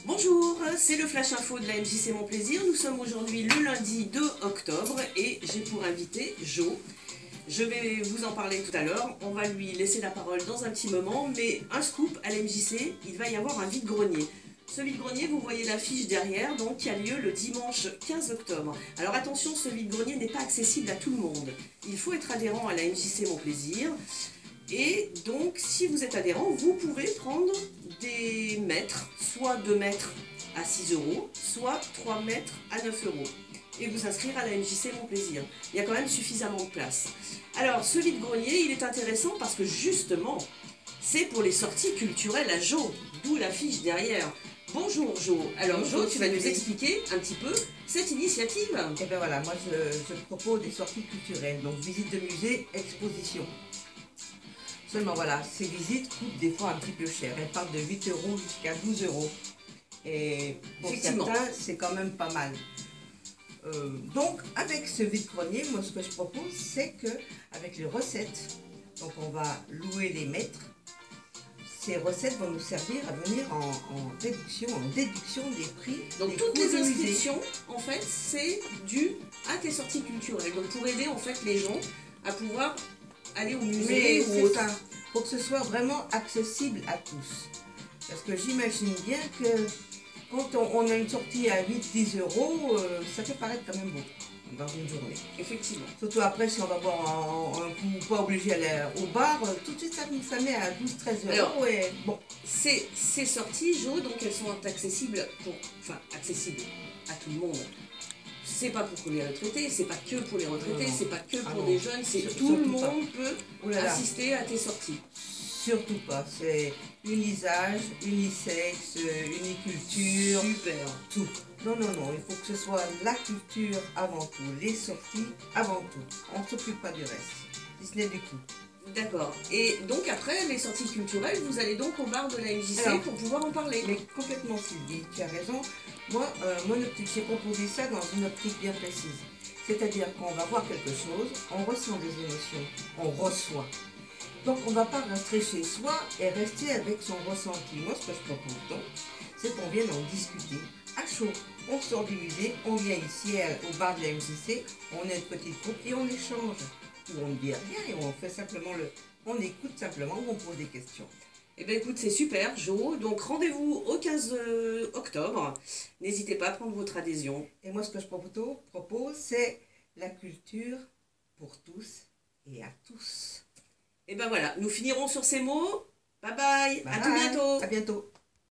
Bonjour, c'est le Flash Info de la MJC Mon Plaisir. Nous sommes aujourd'hui le lundi 2 octobre et j'ai pour invité Jo. Je vais vous en parler tout à l'heure, on va lui laisser la parole dans un petit moment, mais un scoop à la MJC, il va y avoir un vide-grenier. Ce vide-grenier, vous voyez l'affiche derrière, donc qui a lieu le dimanche 15 octobre. Alors attention, ce vide-grenier n'est pas accessible à tout le monde. Il faut être adhérent à la MJC Mon Plaisir. Et donc, si vous êtes adhérent, vous pouvez prendre des mètres, soit 2 mètres à 6 euros, soit 3 mètres à 9 euros. Et vous inscrire à la MJC Mon Plaisir. Il y a quand même suffisamment de place. Alors, ce vide-grenier, il est intéressant parce que justement, c'est pour les sorties culturelles à Jo, d'où l'affiche derrière. Bonjour Jo. Alors Jo, tu vas nous expliquer un petit peu cette initiative. Et bien voilà, moi je propose des sorties culturelles, donc visite de musée, exposition. Seulement voilà, ces visites coûtent des fois un petit peu cher. Elles partent de 8 euros jusqu'à 12 euros. Et pour certains, c'est quand même pas mal. Donc avec ce vide-grenier, moi ce que je propose, c'est que avec les recettes, donc on va louer les mètres. Ces recettes vont nous servir à venir en déduction des prix. Donc toutes les inscriptions, en fait, c'est dû à tes sorties culturelles. Donc pour aider en fait les gens à pouvoir aller au musée ou autre. Pour que ce soit vraiment accessible à tous. Parce que j'imagine bien que quand on a une sortie à 8-10 euros, ça peut paraître quand même beaucoup dans une journée. Effectivement. Surtout après, si on va boire un coup, pas obligé d'aller au bar, tout de suite ça met à 12-13 euros. Alors, et bon. Ces sorties, Jo, donc elles sont accessibles accessibles à tout le monde. C'est pas pour les retraités, c'est pas que pour les retraités, c'est pas que pour les jeunes, c'est tout le monde peut assister à tes sorties. Surtout pas, c'est unisage, unisexe, uniculture, super, tout. Non, il faut que ce soit la culture avant tout, les sorties avant tout. On ne s'occupe pas du reste, si ce n'est du coup. D'accord. Et donc après les sorties culturelles, vous allez donc au bar de la MJC pour pouvoir en parler. Mais complètement Sylvie, tu as raison. Moi, mon optique, j'ai proposé ça dans une optique bien précise. C'est-à-dire qu'on va voir quelque chose, on ressent des émotions, on reçoit. Donc on ne va pas rentrer chez soi et rester avec son ressenti. Moi, ce que je propose donc, c'est qu'on vienne en discuter à chaud. On sort du musée, on vient ici au bar de la MJC, on est une petite groupe et on échange. Où on ne dit rien et on fait simplement on écoute simplement ou on pose des questions. Eh bien écoute, c'est super Jo, donc rendez-vous au 15 octobre, n'hésitez pas à prendre votre adhésion. Et moi ce que je propose c'est la culture pour tous et à tous. Et ben voilà, nous finirons sur ces mots, bye bye, à tout bientôt. À bientôt.